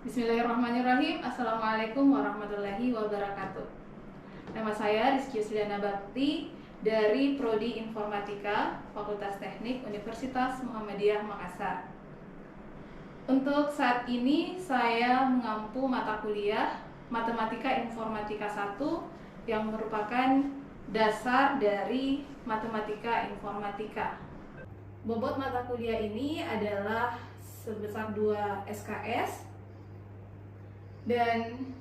Bismillahirrahmanirrahim. Assalamualaikum warahmatullahi wabarakatuh. Nama saya Rizky Yusliana Bakti dari Prodi Informatika Fakultas Teknik Universitas Muhammadiyah Makassar. Untuk saat ini saya mengampu mata kuliah Matematika Informatika 1 yang merupakan dasar dari Matematika Informatika. Bobot mata kuliah ini adalah sebesar 2 SKS. Dan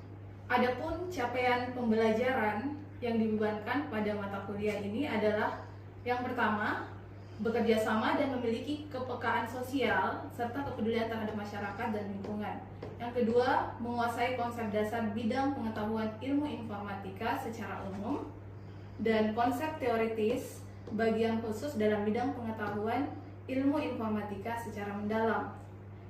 adapun capaian pembelajaran yang dibebankan pada mata kuliah ini adalah yang pertama, bekerja sama dan memiliki kepekaan sosial serta kepedulian terhadap masyarakat dan lingkungan. Yang kedua, menguasai konsep dasar bidang pengetahuan ilmu informatika secara umum dan konsep teoritis bagian khusus dalam bidang pengetahuan ilmu informatika secara mendalam.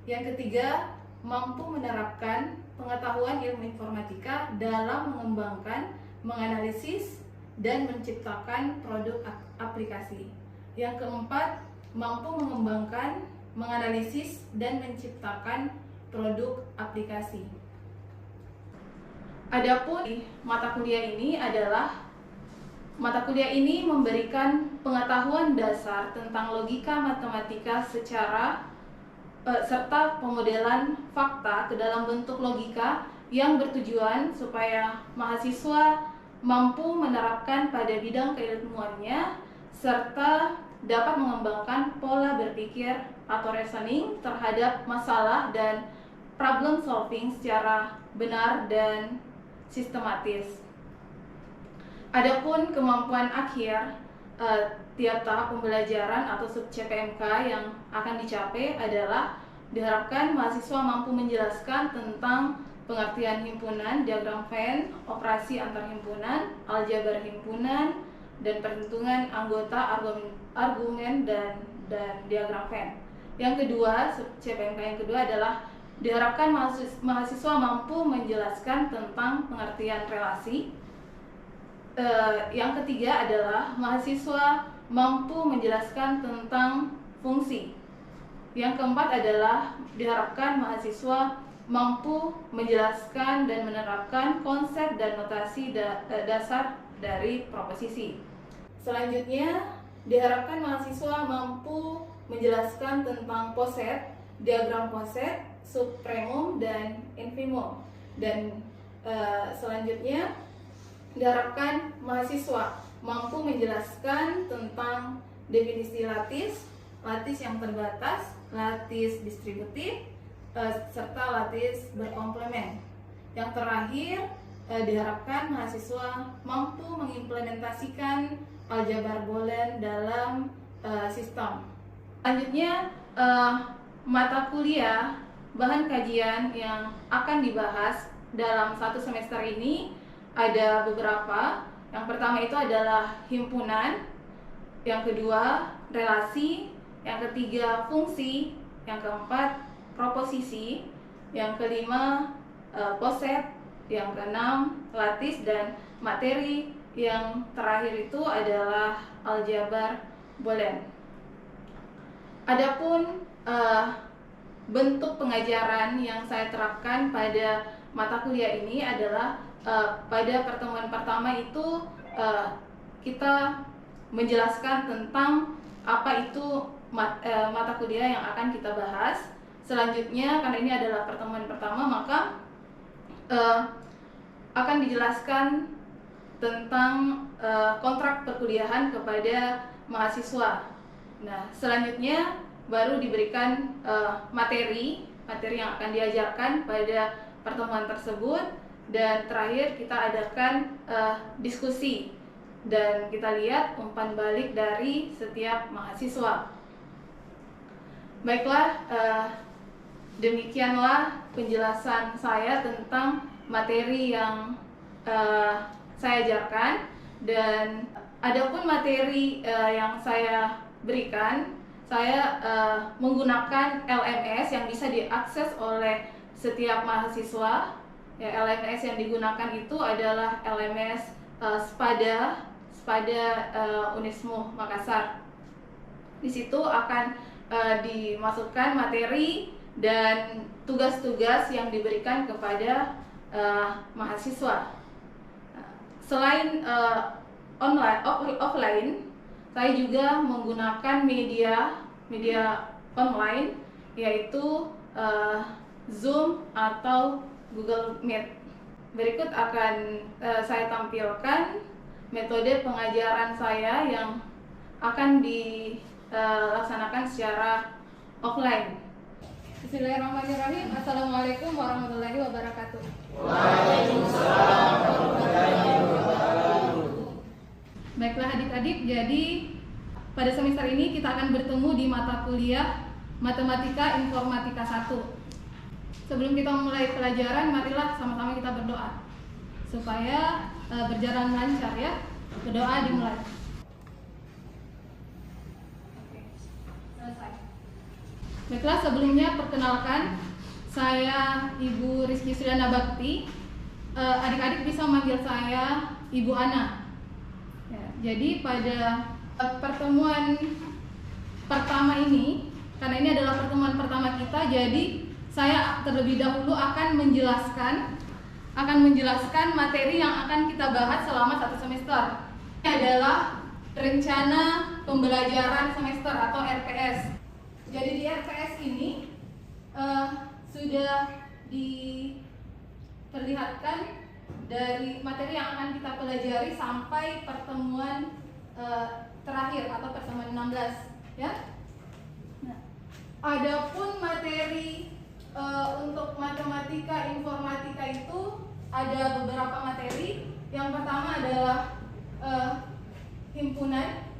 Yang ketiga, mampu menerapkan pengetahuan ilmu informatika dalam mengembangkan, menganalisis, dan menciptakan produk aplikasi. Yang keempat, mampu mengembangkan, menganalisis, dan menciptakan produk aplikasi. Adapun mata kuliah ini memberikan pengetahuan dasar tentang logika matematika serta pemodelan fakta ke dalam bentuk logika yang bertujuan supaya mahasiswa mampu menerapkan pada bidang keilmuannya serta dapat mengembangkan pola berpikir atau reasoning terhadap masalah dan problem solving secara benar dan sistematis. Adapun kemampuan akhir tiap tahap pembelajaran atau sub CPMK yang akan dicapai adalah diharapkan mahasiswa mampu menjelaskan tentang pengertian himpunan, diagram Venn, operasi antar himpunan, aljabar himpunan, dan perhitungan anggota, argumen, dan diagram Venn. Yang kedua, sub CPMK yang kedua adalah diharapkan mahasiswa mampu menjelaskan tentang pengertian relasi. Yang ketiga adalah mahasiswa mampu menjelaskan tentang fungsi. Yang keempat adalah diharapkan mahasiswa mampu menjelaskan dan menerapkan konsep dan notasi dasar dari proposisi. Selanjutnya, diharapkan mahasiswa mampu menjelaskan tentang poset, diagram poset, supremum, dan infimum. Dan selanjutnya, diharapkan mahasiswa mampu menjelaskan tentang definisi lattice, lattice yang terbatas, lattice distributif, serta lattice berkomplemen. Yang terakhir, diharapkan mahasiswa mampu mengimplementasikan aljabar Boolean dalam sistem. Selanjutnya, mata kuliah bahan kajian yang akan dibahas dalam satu semester ini ada beberapa. Yang pertama itu adalah himpunan, yang kedua relasi, yang ketiga fungsi, yang keempat proposisi, yang kelima poset, yang keenam lattice, dan materi yang terakhir itu adalah aljabar Boolean. Adapun bentuk pengajaran yang saya terapkan pada mata kuliah ini adalah pada pertemuan pertama itu kita menjelaskan tentang apa itu mata kuliah yang akan kita bahas. Selanjutnya, karena ini adalah pertemuan pertama, maka akan dijelaskan tentang kontrak perkuliahan kepada mahasiswa. Nah, selanjutnya baru diberikan materi yang akan diajarkan pada pertemuan tersebut. Dan terakhir kita adakan diskusi dan kita lihat umpan balik dari setiap mahasiswa. Baiklah, demikianlah penjelasan saya tentang materi yang saya ajarkan. Dan adapun materi yang saya berikan, saya menggunakan LMS yang bisa diakses oleh setiap mahasiswa. Ya, LMS yang digunakan itu adalah LMS Spada Unismu Makassar. Di situ akan dimasukkan materi dan tugas-tugas yang diberikan kepada mahasiswa. Selain offline, saya juga menggunakan media online, yaitu Zoom atau Google Meet. Berikut akan saya tampilkan metode pengajaran saya yang akan dilaksanakan secara offline. Bismillahirrahmanirrahim. Assalamualaikum warahmatullahi wabarakatuh. Waalaikumsalam warahmatullahi wabarakatuh. Baiklah adik-adik, jadi pada semester ini kita akan bertemu di mata kuliah Matematika Informatika 1. Sebelum kita memulai pelajaran, marilah sama-sama kita berdoa supaya berjalan lancar ya. Berdoa dimulai. Selesai. Baiklah, sebelumnya perkenalkan, saya Ibu Rizky Suryana Bakti. Adik-adik bisa manggil saya Ibu Ana. Ya, jadi pada pertemuan pertama ini, karena ini adalah pertemuan pertama kita, jadi saya terlebih dahulu akan menjelaskan materi yang akan kita bahas selama 1 semester. Ini adalah rencana pembelajaran semester atau RPS. Jadi di RPS ini sudah diperlihatkan dari materi yang akan kita pelajari sampai pertemuan terakhir atau pertemuan 16 ya. Nah, adapun materi untuk matematika informatika itu ada beberapa materi. Yang pertama adalah himpunan,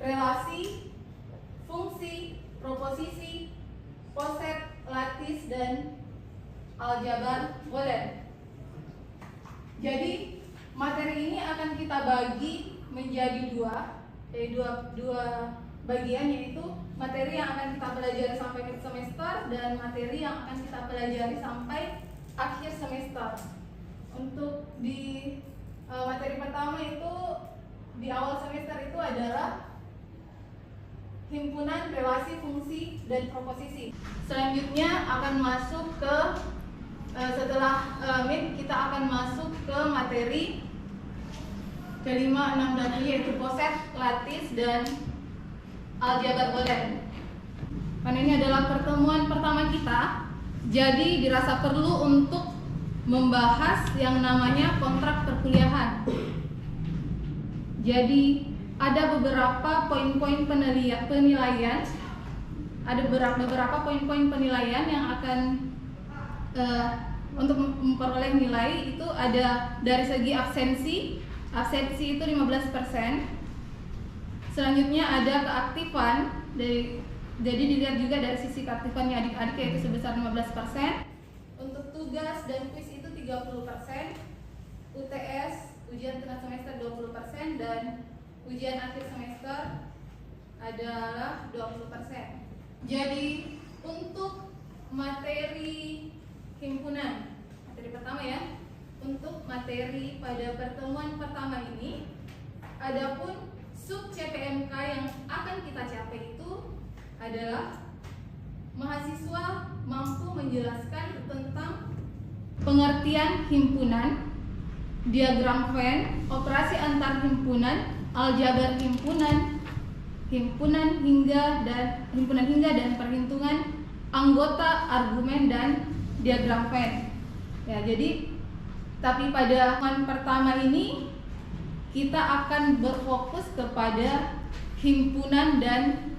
relasi, fungsi, proposisi, poset, lattice, dan aljabar Boolean. Jadi materi ini akan kita bagi menjadi dua bagian, yaitu materi yang akan kita pelajari sampai akhir semester dan materi yang akan kita pelajari sampai akhir semester. Untuk di materi pertama itu di awal semester itu adalah himpunan, relasi, fungsi, dan proposisi. Selanjutnya akan masuk ke setelah MIT kita akan masuk ke materi kelima, 6, dan 7, yaitu poset, lattice, dan aljabar Boolean. Karena ini adalah pertemuan pertama kita, jadi dirasa perlu untuk membahas yang namanya kontrak perkuliahan. Jadi ada beberapa poin-poin penilaian, ada beberapa poin-poin penilaian yang akan untuk memperoleh nilai itu ada dari segi absensi itu 15%. Selanjutnya ada keaktifan, jadi dilihat juga dari sisi keaktifannya adik-adik, yaitu sebesar 15%. Untuk tugas dan kuis itu 30%, UTS ujian tengah semester 20%, dan ujian akhir semester adalah 20%. Jadi untuk materi himpunan, materi pertama ya, untuk materi pada pertemuan pertama ini, adapun sub CPMK yang akan kita capai itu adalah mahasiswa mampu menjelaskan tentang pengertian himpunan, diagram Venn, operasi antar himpunan, aljabar himpunan hingga dan perhitungan anggota, argumen, dan diagram Venn. Ya, jadi tapi pada pertemuan pertama ini kita akan berfokus kepada himpunan dan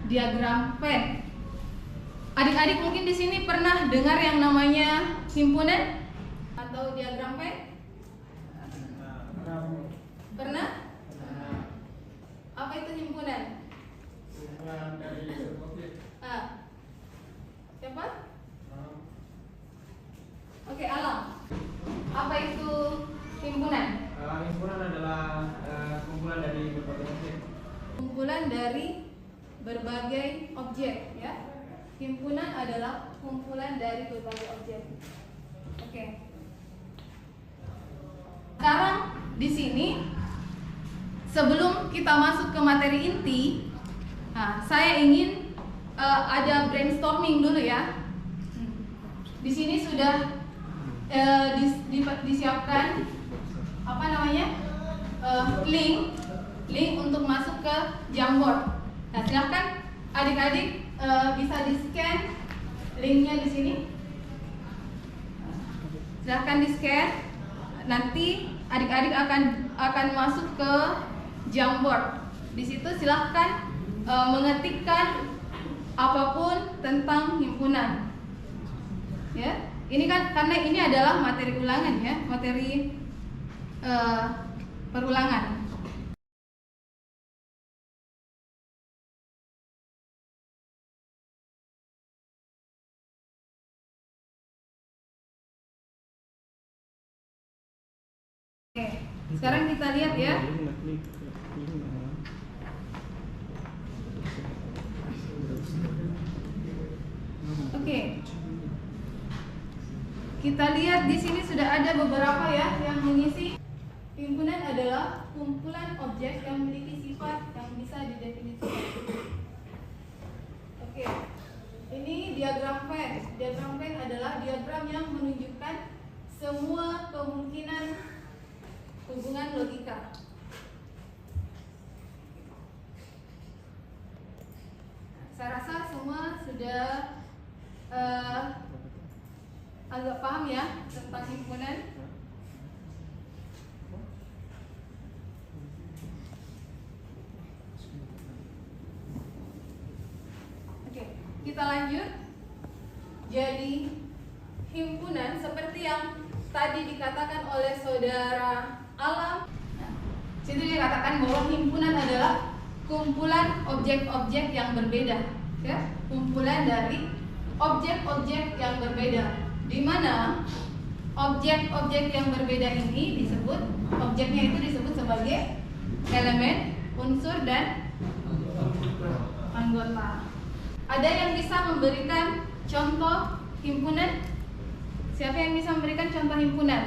diagram Venn. Adik-adik mungkin di sini pernah dengar yang namanya himpunan atau diagram Venn? Pernah? Apa itu himpunan? Himpunan dari objek. Siapa? Oke, Alam. Apa itu himpunan? Himpunan adalah kumpulan dari berbagai objek. Kumpulan dari berbagai objek, ya. Himpunan adalah kumpulan dari berbagai objek. Oke. Sekarang di sini sebelum kita masuk ke materi inti, saya ingin ada brainstorming dulu ya. Di sini sudah disiapkan apa namanya link untuk masuk ke Jamboard. Nah, silahkan adik-adik bisa di-scan linknya di sini. Silahkan di-scan. Nanti adik-adik akan masuk ke Jamboard. Di situ silahkan mengetikkan apapun tentang himpunan. Ya, ini kan karena ini adalah materi ulangan ya, materi perulangan. Oke, sekarang kita lihat ya. Oke. Kita lihat di sini sudah ada beberapa ya yang mengisi. Himpunan adalah kumpulan objek yang memiliki sifat yang bisa didefinisikan. Oke. Ini diagram Venn. Diagram Venn adalah diagram yang menunjukkan semua kemungkinan hubungan logika. Saya rasa semua sudah agak paham ya tentang himpunan. Oke, kita lanjut. Jadi himpunan seperti yang tadi dikatakan oleh saudara Alam. Nah, situ dikatakan bahwa himpunan adalah kumpulan objek-objek yang berbeda, ya, kumpulan dari objek-objek yang berbeda, di mana objek-objek yang berbeda ini objeknya itu disebut sebagai elemen, unsur, dan anggota. Ada yang bisa memberikan contoh himpunan? Siapa yang bisa memberikan contoh himpunan?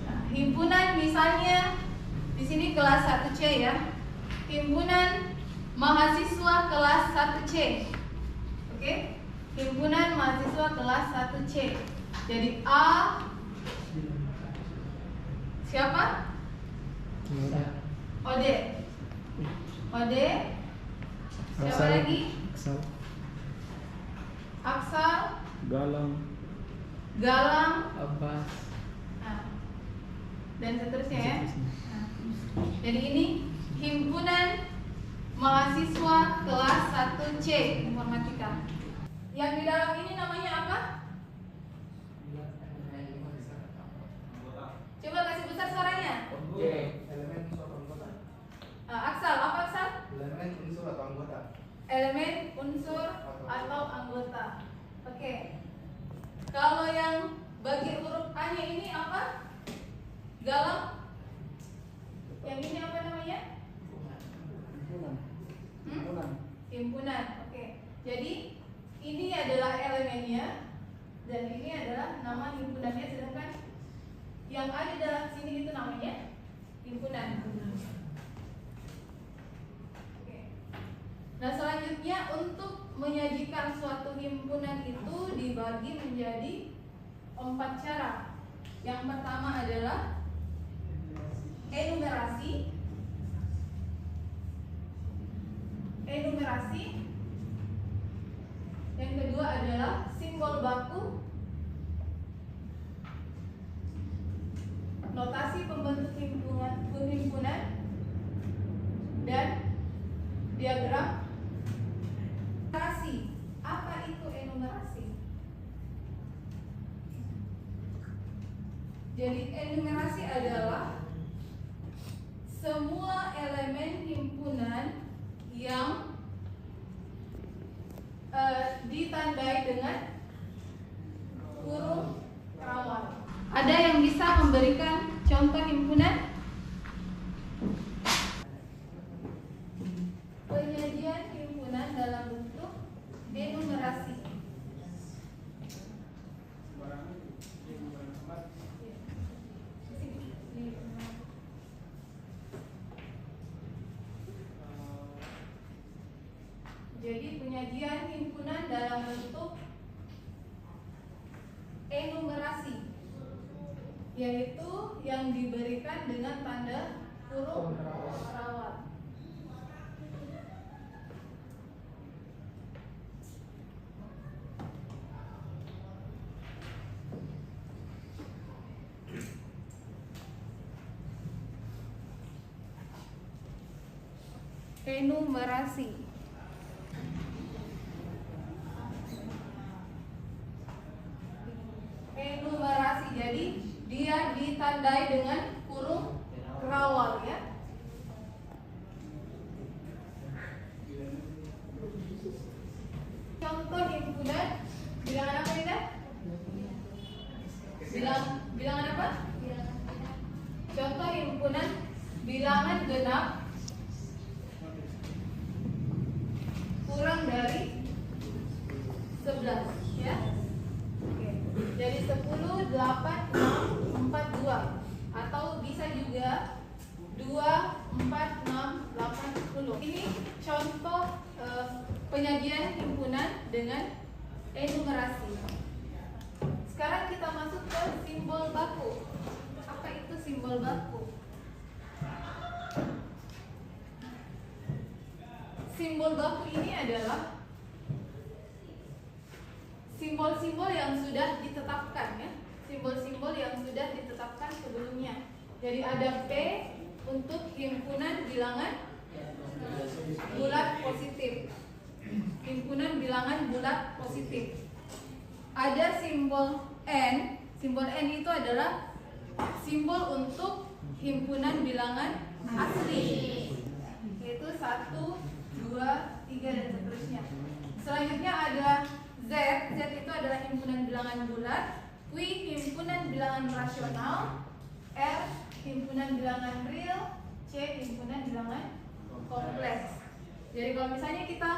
Nah, himpunan misalnya di sini kelas 1C ya. Himpunan mahasiswa kelas 1C. Oke? Himpunan mahasiswa kelas 1C. Jadi A siapa? Ode. Ode. Siapa lagi? Aksal. Galang. Abbas. Nah, dan seterusnya ya. Nah, jadi ini himpunan mahasiswa kelas 1C informatika. Yang di dalam ini namanya apa? Coba kasih besar suaranya. Elemen unsur atau anggota. Aksal, apa Aksal? Elemen unsur atau anggota. Elemen, unsur, atau anggota. Oke. Kalau yang bagi huruf A-nya ini apa? Galang. Yang ini apa namanya? Himpunan. Oke. Jadi ini adalah elemennya dan ini adalah nama himpunannya, sedangkan yang ada dalam sini itu namanya himpunan. Oke. Nah, selanjutnya untuk menyajikan suatu himpunan itu dibagi menjadi 4 cara. Yang pertama adalah enumerasi. Yang kedua adalah simbol baku, notasi pembentuk himpunan, dan diagram enumerasi. Apa itu enumerasi? Jadi enumerasi adalah semua elemen himpunan yang ditandai dengan huruf rawan. Ada yang bisa memberikan contoh himpunan? Penyajian himpunan dalam bentuk enumerasi. Jadi penyajian himpunan dalam bentuk enumerasi, yaitu yang diberikan dengan tanda huruf rawat. Enumerasi. Enumerasi, jadi dia ditandai dengan huruf rawal ya. Contoh himpunan bilangan apa ini? Bilangan apa? Contoh himpunan bilangan genap kurang dari 11 ya. Oke. Jadi 10, 8, 6, 4, 2 atau bisa juga 2, 4, 6, 8, 10. Ini contoh penyajian himpunan dengan enumerasi. Sekarang kita masuk ke simbol baku. Apa itu simbol baku? Simbol baku ini adalah simbol-simbol yang sudah ditetapkan ya. Simbol-simbol yang sudah ditetapkan sebelumnya. Jadi ada P untuk himpunan bilangan bulat positif. Himpunan bilangan bulat positif. Ada simbol N. Simbol N itu adalah simbol untuk himpunan bilangan asli, yaitu 1, 2, 3 dan seterusnya. Selanjutnya ada Z. Z itu adalah himpunan bilangan bulat. Q himpunan bilangan rasional. R himpunan bilangan real. C himpunan bilangan kompleks. Jadi kalau misalnya kita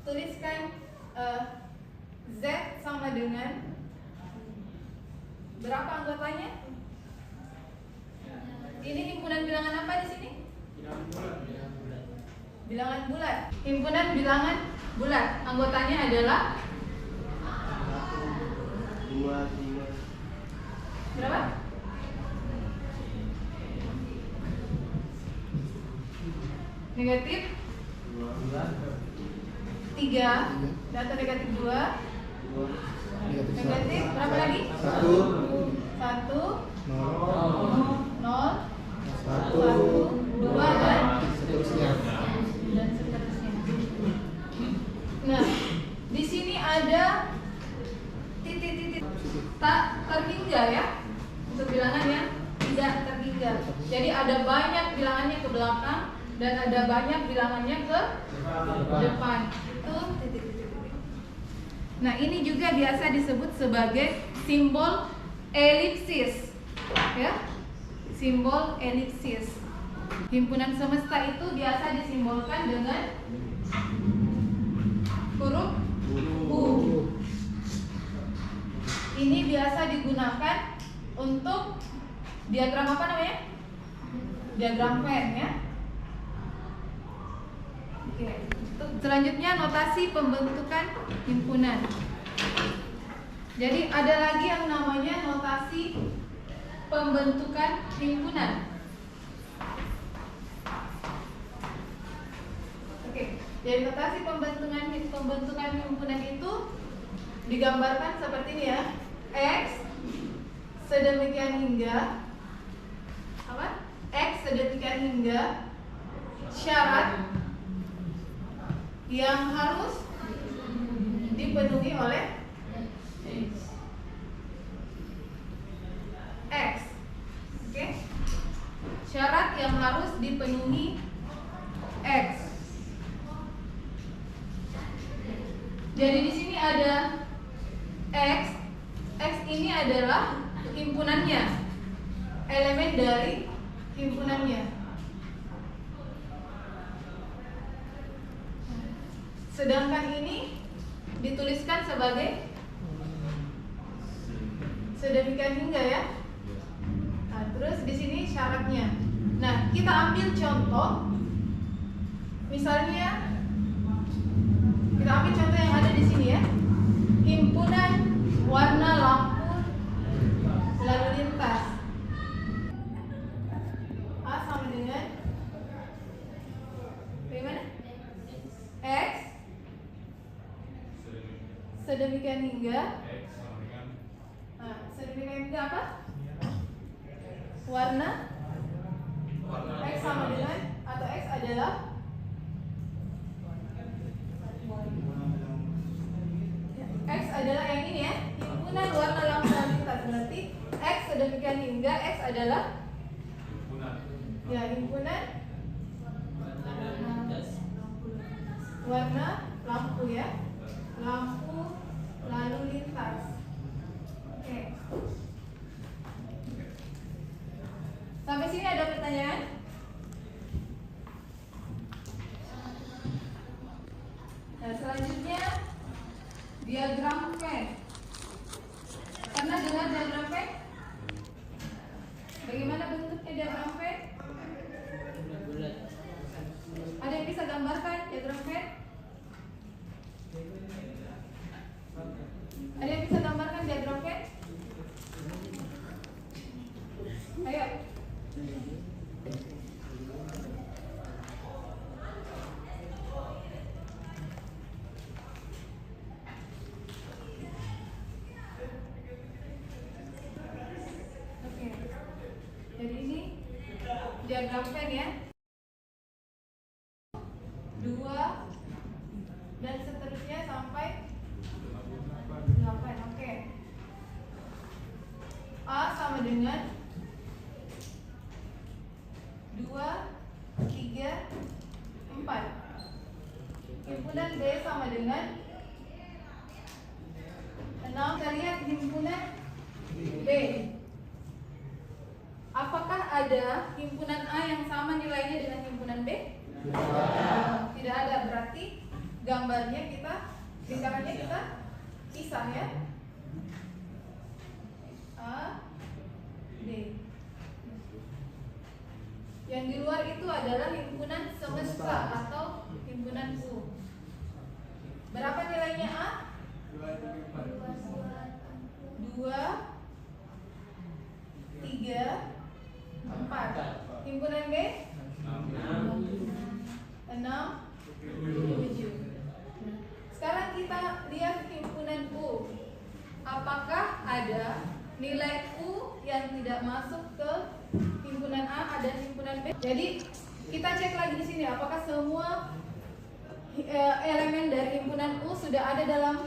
tuliskan Z sama dengan berapa anggotanya? Ini himpunan bilangan apa di sini? Bilangan bulat. Himpunan bilangan bulat. Anggotanya adalah 2, 3. berapa? Negatif 3 atau negatif 2. Negatif berapa lagi? 1, 1, 0, 0, 1, 2 dan seterusnya. seterusnya. Nah, di sini ada titik-titik tak terhingga ya, untuk bilangan yang tidak terhingga. Jadi ada banyak bilangannya ke belakang dan ada banyak bilangannya ke depan. Itu titik-titik. Nah, ini juga biasa disebut sebagai simbol elipsis ya. Simbol elipsis. Himpunan semesta itu biasa disimbolkan dengan huruf U. Ini biasa digunakan untuk diagram apa namanya? Diagram Venn ya. Oke. Selanjutnya notasi pembentukan himpunan. Jadi ada lagi yang namanya notasi pembentukan himpunan. Oke, jadi notasi pembentukan himpunan itu digambarkan seperti ini ya. X sedemikian hingga apa? X sedemikian hingga syarat yang harus dipenuhi oleh X. Oke. Syarat yang harus dipenuhi X. Jadi di sini ada X. X ini adalah himpunannya, elemen dari himpunannya. Sedangkan ini dituliskan sebagai sedemikian hingga ya. Nah, terus di sini syaratnya. Nah, kita ambil contoh. Misalnya sedemikian hingga sedemikian hingga apa? Warna X sama dengan atau X adalah X adalah yang ini ya, himpunan warna lampu lalu lintas. Berarti X sedemikian hingga X adalah ya himpunan warna lampu ya, lampu lalu lintas. Oke. Sampai sini ada pertanyaan? Nah, selanjutnya diagram Venn. Pernah dengar diagram Venn? Bagaimana bentuknya diagram Venn? Ada yang bisa gambarkan diagram Venn? Ada yang bisa gambarkan diagram Venn? Ayo. Oke. Jadi ini diagram Venn ya. 2 dan seterusnya sampai 8. Oke. A sama dengan 2, 3, 4. Himpunan B sama dengan 6. Kita lihat himpunan B. Apakah ada himpunan A yang sama nilainya dengan himpunan B? Tidak ada. Berarti gambarnya lingkarannya kita pisah ya. A, B. Yang di luar itu adalah himpunan semesta atau himpunan U. Berapa nilainya A? 2, 3, 4. Himpunan B? 6, 7. Sekarang kita lihat himpunan U. Apakah ada nilai U yang tidak masuk ke himpunan A, ada himpunan B? Jadi kita cek lagi di sini apakah semua elemen dari himpunan U sudah ada dalam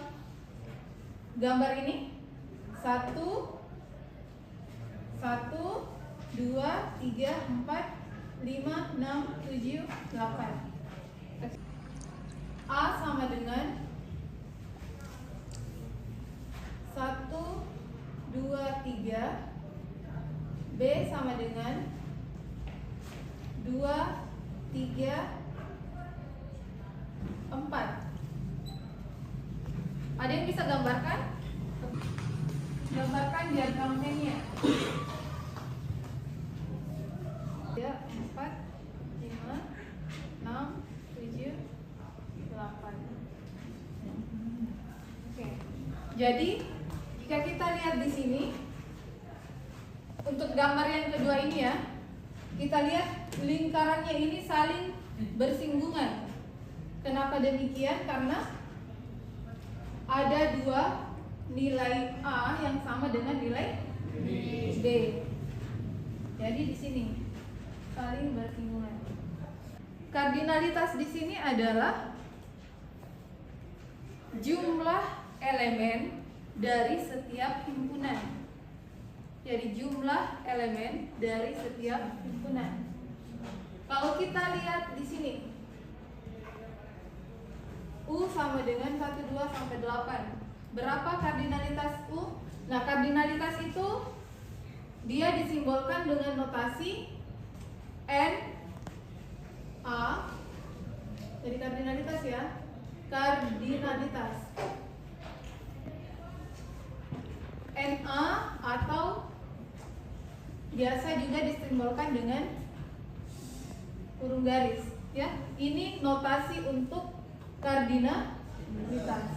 gambar ini? 1, 2, 3, 4, 5, 6, 7, 8. A sama dengan 1, 2, 3. B sama dengan 2, 3, 4. Ada yang bisa gambarkan? Gambarkan diagram Venn-nya. 3, 4, 5, 6, 7, 8. Oke. Jadi jika kita lihat di sini untuk gambar yang kedua ini ya, kita lihat lingkarannya ini saling bersinggungan. Kenapa demikian? Karena ada 2 nilai A yang sama dengan nilai B. Jadi di sini saling bersinggungan. Kardinalitas di sini adalah jumlah elemen dari setiap himpunan. Jadi jumlah elemen dari setiap himpunan. Kalau kita lihat di sini, U sama dengan 1, 2 sampai 8. Berapa kardinalitas U? Nah, kardinalitas itu dia disimbolkan dengan notasi N A. Jadi kardinalitas ya. Kardinalitas NA atau biasa juga disimbolkan dengan kurung garis ya. Ini notasi untuk kardinalitas.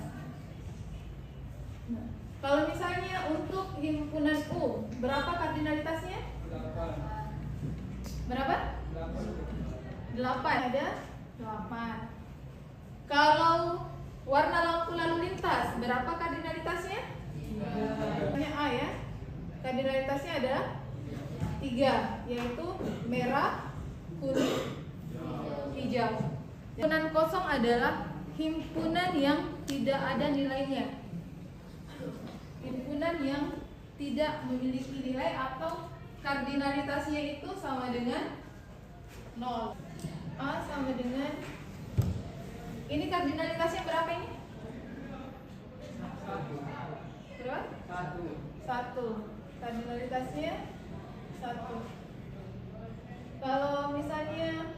Nah, kalau misalnya untuk himpunan U, berapa kardinalitasnya? 8. Berapa? 8. Ada 8. Kalau warna lampu lalu lintas jelas. Berapa kardinalitasnya? Hanya A ya. Kardinalitasnya ada 3, yaitu merah, kuning, hijau. Himpunan kosong adalah himpunan yang tidak ada nilainya. Himpunan yang tidak memiliki nilai atau kardinalitasnya itu sama dengan 0. A sama dengan, ini kardinalitasnya berapa ini? Berapa? 1. Kardinalitasnya 1. Kalau misalnya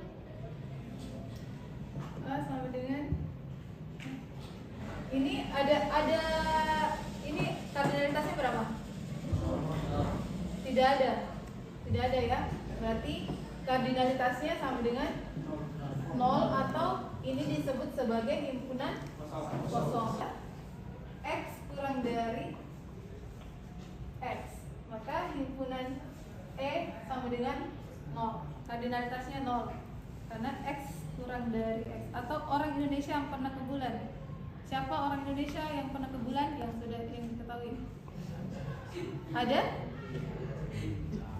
A sama dengan, ini ada ini kardinalitasnya berapa? Tidak ada ya. Berarti kardinalitasnya sama dengan 0 atau ini disebut sebagai himpunan kosong. X kurang dari X, maka himpunan E sama dengan 0. Kardinalitasnya 0 karena X kurang dari X. Atau orang Indonesia yang pernah ke bulan. Siapa orang Indonesia yang pernah ke bulan yang sudah diketahui? Ada?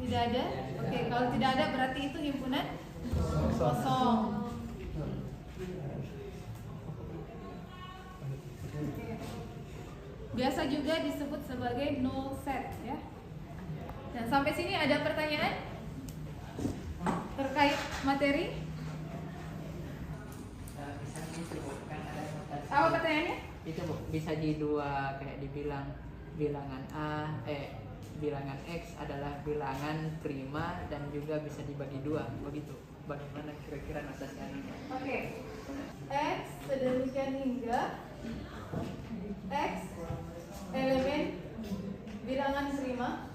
Tidak ada? Oke, kalau tidak ada berarti itu himpunan kosong. Biasa juga disebut sebagai null set ya. Nah, sampai sini ada pertanyaan terkait materi? Apa pertanyaannya? Itu Bu, bisa di dua kayak dibilang bilangan bilangan X adalah bilangan prima dan juga bisa dibagi 2 begitu. Bagaimana kira-kira notasinya? Oke. X sedemikian hingga X elemen bilangan prima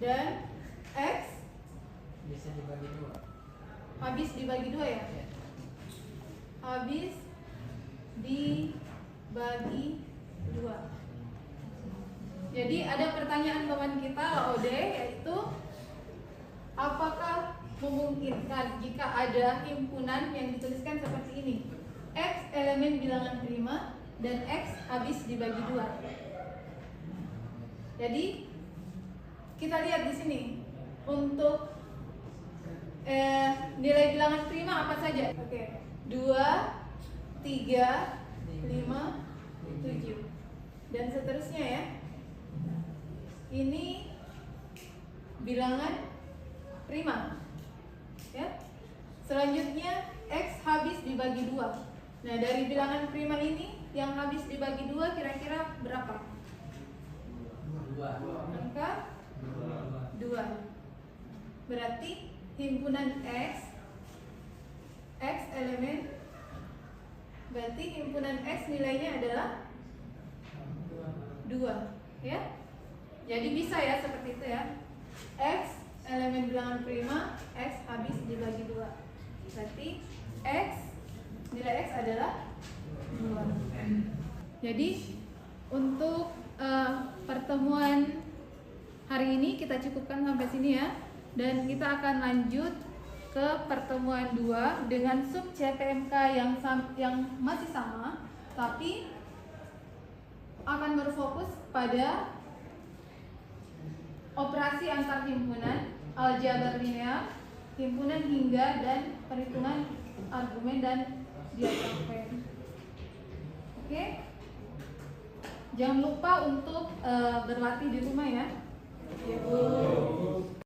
dan X Bisa dibagi 2. habis dibagi 2 ya? Habis dibagi 2. Jadi ada pertanyaan teman kita Laode, yaitu apakah memungkinkan jika ada himpunan yang dituliskan seperti ini, X elemen bilangan prima dan X habis dibagi 2. Jadi kita lihat di sini untuk nilai bilangan prima apa saja? Oke, 2, 3, 5, 7 dan seterusnya ya. Ini bilangan prima ya. Selanjutnya X habis dibagi 2. Nah, dari bilangan prima ini yang habis dibagi 2 kira-kira berapa? 2. Angka 2. Berarti himpunan X elemen, berarti himpunan X nilainya adalah 2 ya. Jadi bisa ya seperti itu ya. X elemen bilangan prima, X habis dibagi 2. Berarti nilai X adalah 2. Jadi untuk pertemuan hari ini kita cukupkan sampai sini ya. Dan kita akan lanjut ke pertemuan 2 dengan sub CPMK yang masih sama, tapi akan berfokus pada operasi antar himpunan, aljabar linear, himpunan hingga, dan perhitungan argumen dan diagram Venn. Oke? Jangan lupa untuk berlatih di rumah ya.